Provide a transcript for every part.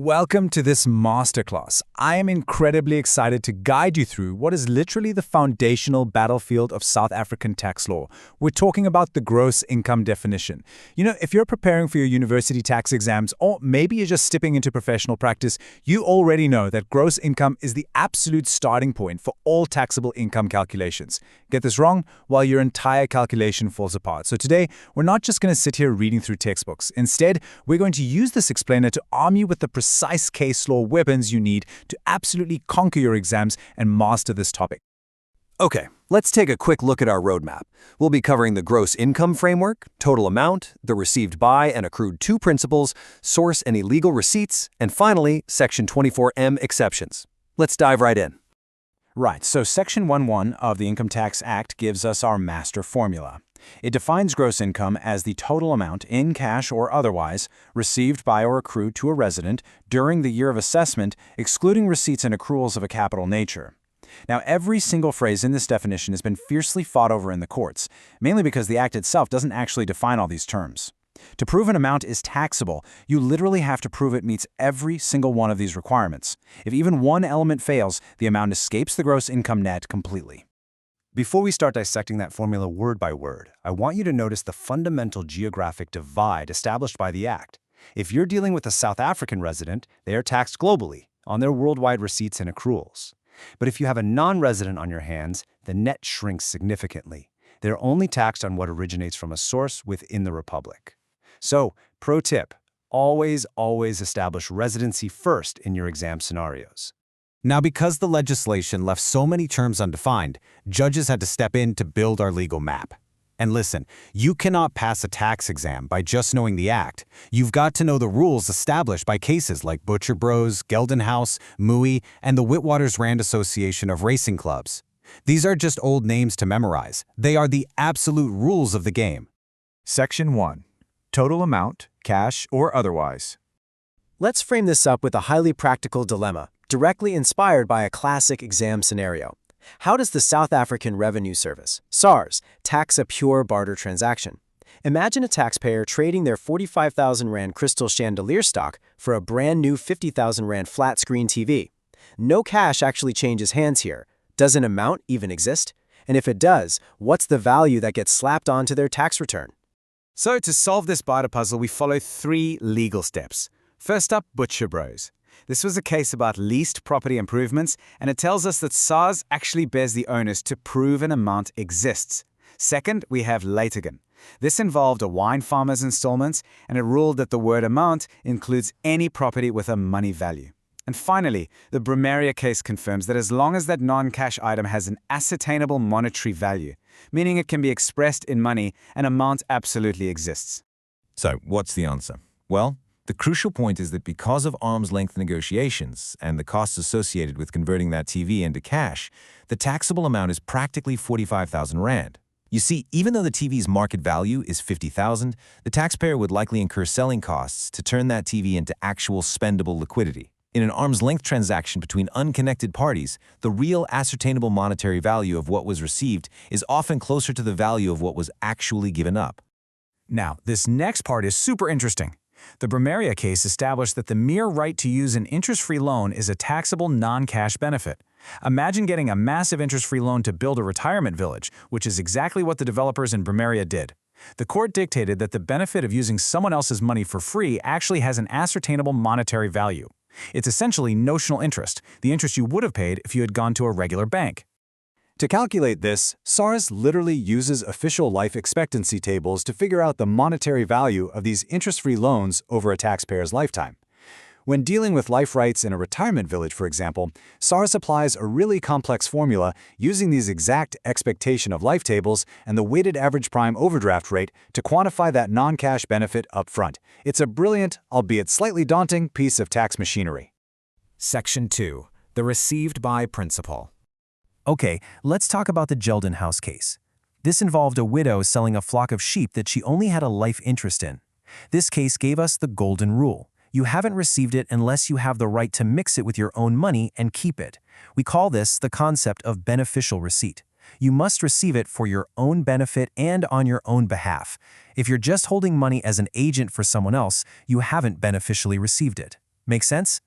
Welcome to this masterclass. I am incredibly excited to guide you through what is literally the foundational battlefield of South African tax law. We're talking about the gross income definition. If you're preparing for your university tax exams, or maybe you're just stepping into professional practice, you already know that gross income is the absolute starting point for all taxable income calculations. Get this wrong, while your entire calculation falls apart. So today, we're not just going to sit here reading through textbooks. Instead, we're going to use this explainer to arm you with the precise case law weapons you need to absolutely conquer your exams and master this topic. Okay, let's take a quick look at our roadmap. We'll be covering the gross income framework, total amount, the received by and accrued to principles, source and illegal receipts, and finally, Section 24M exceptions. Let's dive right in. Right, so Section 1.1 of the Income Tax Act gives us our master formula. It defines gross income as the total amount, in cash or otherwise, received by or accrued to a resident during the year of assessment, excluding receipts and accruals of a capital nature. Now, every single phrase in this definition has been fiercely fought over in the courts, mainly because the Act itself doesn't actually define all these terms. To prove an amount is taxable, you literally have to prove it meets every single one of these requirements. If even one element fails, the amount escapes the gross income net completely. Before we start dissecting that formula word by word, I want you to notice the fundamental geographic divide established by the Act. If you're dealing with a South African resident, they are taxed globally on their worldwide receipts and accruals. But if you have a non-resident on your hands, the net shrinks significantly. They're only taxed on what originates from a source within the Republic. So, pro tip, always establish residency first in your exam scenarios. Now, because the legislation left so many terms undefined, judges had to step in to build our legal map. And listen, you cannot pass a tax exam by just knowing the Act. You've got to know the rules established by cases like Butcher Bros, Gelden House, Mui, and the Witwatersrand Rand Association of Racing Clubs. These are just old names to memorize. They are the absolute rules of the game. Section 1. Total amount, cash or otherwise. Let's frame this up with a highly practical dilemma, directly inspired by a classic exam scenario. How does the South African Revenue Service, SARS, tax a pure barter transaction? Imagine a taxpayer trading their 45,000 Rand crystal chandelier stock for a brand new 50,000 Rand flat-screen TV. No cash actually changes hands here. Does an amount even exist? And if it does, what's the value that gets slapped onto their tax return? So to solve this barter puzzle, we follow 3 legal steps. First up, Butcher Bros. This was a case about leased property improvements, and it tells us that SARS actually bears the onus to prove an amount exists. Second, we have Lategan. This involved a wine farmer's installments, and it ruled that the word amount includes any property with a money value. And finally, the Brummeria case confirms that as long as that non-cash item has an ascertainable monetary value, meaning it can be expressed in money, an amount absolutely exists. So, what's the answer? Well, the crucial point is that because of arm's-length negotiations and the costs associated with converting that TV into cash, the taxable amount is practically 45,000 Rand. You see, even though the TV's market value is 50,000, the taxpayer would likely incur selling costs to turn that TV into actual spendable liquidity. In an arm's-length transaction between unconnected parties, the real ascertainable monetary value of what was received is often closer to the value of what was actually given up. Now, this next part is super interesting. The Brummeria case established that the mere right to use an interest-free loan is a taxable non-cash benefit. Imagine getting a massive interest-free loan to build a retirement village, which is exactly what the developers in Brummeria did. The court dictated that the benefit of using someone else's money for free actually has an ascertainable monetary value. It's essentially notional interest, the interest you would have paid if you had gone to a regular bank. To calculate this, SARS literally uses official life expectancy tables to figure out the monetary value of these interest-free loans over a taxpayer's lifetime. When dealing with life rights in a retirement village, for example, SARS applies a really complex formula using these exact expectation of life tables and the weighted average prime overdraft rate to quantify that non-cash benefit up front. It's a brilliant, albeit slightly daunting, piece of tax machinery. Section 2. The received by principle. Okay, let's talk about the Gelden House case. This involved a widow selling a flock of sheep that she only had a life interest in. This case gave us the golden rule. You haven't received it unless you have the right to mix it with your own money and keep it. We call this the concept of beneficial receipt. You must receive it for your own benefit and on your own behalf. If you're just holding money as an agent for someone else, you haven't beneficially received it. Make sense?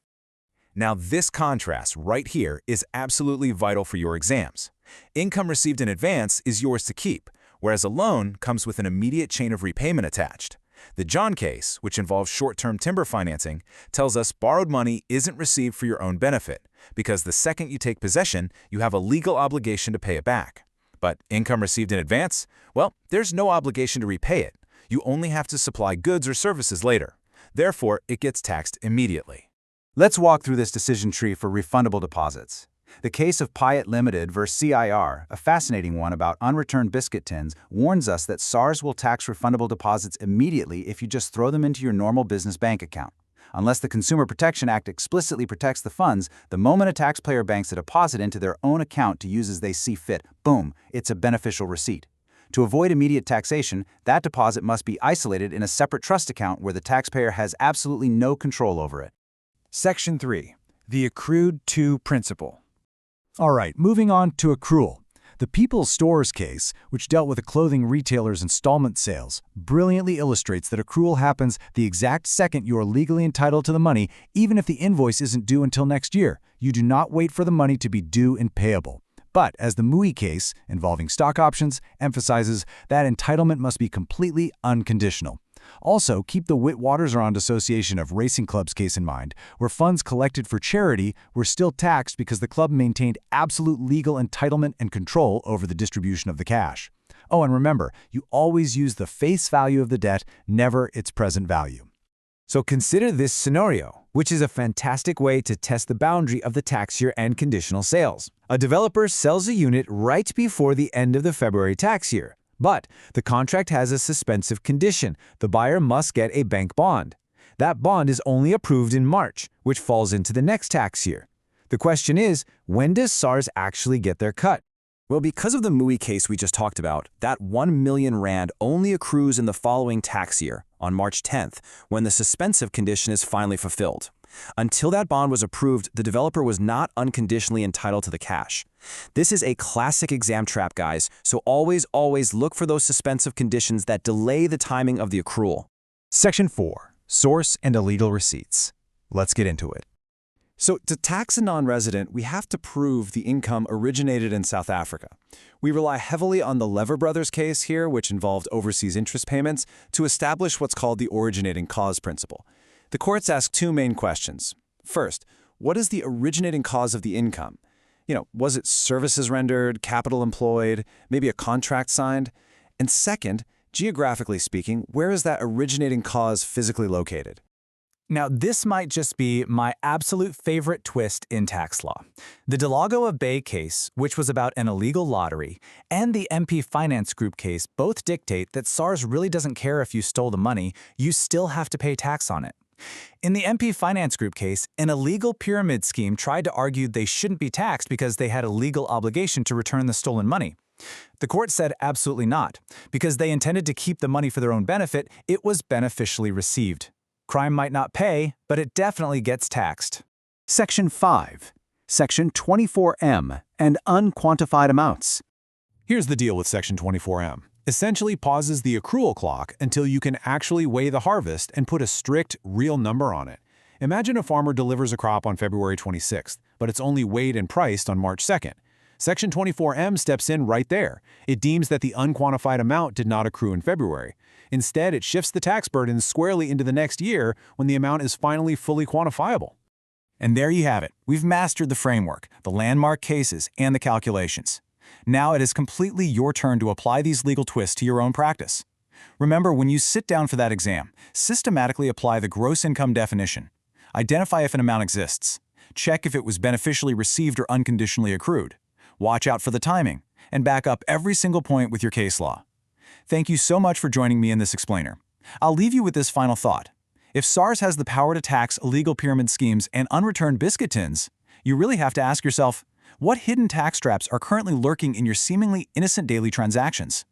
Now, this contrast right here is absolutely vital for your exams. Income received in advance is yours to keep, whereas a loan comes with an immediate chain of repayment attached. The John case, which involves short-term timber financing, tells us borrowed money isn't received for your own benefit, because the second you take possession, you have a legal obligation to pay it back. But income received in advance? Well, there's no obligation to repay it. You only have to supply goods or services later. Therefore, it gets taxed immediately. Let's walk through this decision tree for refundable deposits. The case of Pyatt Limited versus CIR, a fascinating one about unreturned biscuit tins, warns us that SARS will tax refundable deposits immediately if you just throw them into your normal business bank account. Unless the Consumer Protection Act explicitly protects the funds, the moment a taxpayer banks a deposit into their own account to use as they see fit, boom, it's a beneficial receipt. To avoid immediate taxation, that deposit must be isolated in a separate trust account where the taxpayer has absolutely no control over it. Section 3. The accrued to principal. All right, moving on to accrual. The People's Stores case, which dealt with a clothing retailer's installment sales, brilliantly illustrates that accrual happens the exact second you are legally entitled to the money, even if the invoice isn't due until next year. You do not wait for the money to be due and payable. But as the Mui case, involving stock options, emphasizes, that entitlement must be completely unconditional. Also, keep the Witwatersrand Association of Racing Clubs case in mind, where funds collected for charity were still taxed because the club maintained absolute legal entitlement and control over the distribution of the cash. Oh, and remember, you always use the face value of the debt, never its present value. So consider this scenario, which is a fantastic way to test the boundary of the tax year and conditional sales. A developer sells a unit right before the end of the February tax year. But the contract has a suspensive condition. The buyer must get a bank bond. That bond is only approved in March, which falls into the next tax year. The question is, when does SARS actually get their cut? Well, because of the Mui case we just talked about, that 1 million rand only accrues in the following tax year, on March 10th, when the suspensive condition is finally fulfilled. Until that bond was approved, the developer was not unconditionally entitled to the cash. This is a classic exam trap, guys, so always look for those suspensive conditions that delay the timing of the accrual. Section 4. Source and illegal receipts. Let's get into it. So to tax a non-resident, we have to prove the income originated in South Africa. We rely heavily on the Lever Brothers case here, which involved overseas interest payments, to establish what's called the originating cause principle. The courts ask two main questions. First, what is the originating cause of the income? Was it services rendered, capital employed, maybe a contract signed? And second, geographically speaking, where is that originating cause physically located? Now, this might just be my absolute favorite twist in tax law. The Delago of Bay case, which was about an illegal lottery, and the MP Finance Group case both dictate that SARS really doesn't care if you stole the money, you still have to pay tax on it. In the MP Finance Group case, an illegal pyramid scheme tried to argue they shouldn't be taxed because they had a legal obligation to return the stolen money. The court said absolutely not. Because they intended to keep the money for their own benefit, it was beneficially received. Crime might not pay, but it definitely gets taxed. Section 5. Section 24M and unquantified amounts. Here's the deal with Section 24M. Essentially pauses the accrual clock until you can actually weigh the harvest and put a strict, real number on it. Imagine a farmer delivers a crop on February 26th, but it's only weighed and priced on March 2nd. Section 24M steps in right there. It deems that the unquantified amount did not accrue in February. Instead, it shifts the tax burden squarely into the next year when the amount is finally fully quantifiable. And there you have it. We've mastered the framework, the landmark cases, and the calculations. Now it is completely your turn to apply these legal twists to your own practice. Remember, when you sit down for that exam, systematically apply the gross income definition. Identify if an amount exists. Check if it was beneficially received or unconditionally accrued. Watch out for the timing, and back up every single point with your case law. Thank you so much for joining me in this explainer. I'll leave you with this final thought. If SARS has the power to tax illegal pyramid schemes and unreturned biscuit tins, you really have to ask yourself, what hidden tax traps are currently lurking in your seemingly innocent daily transactions?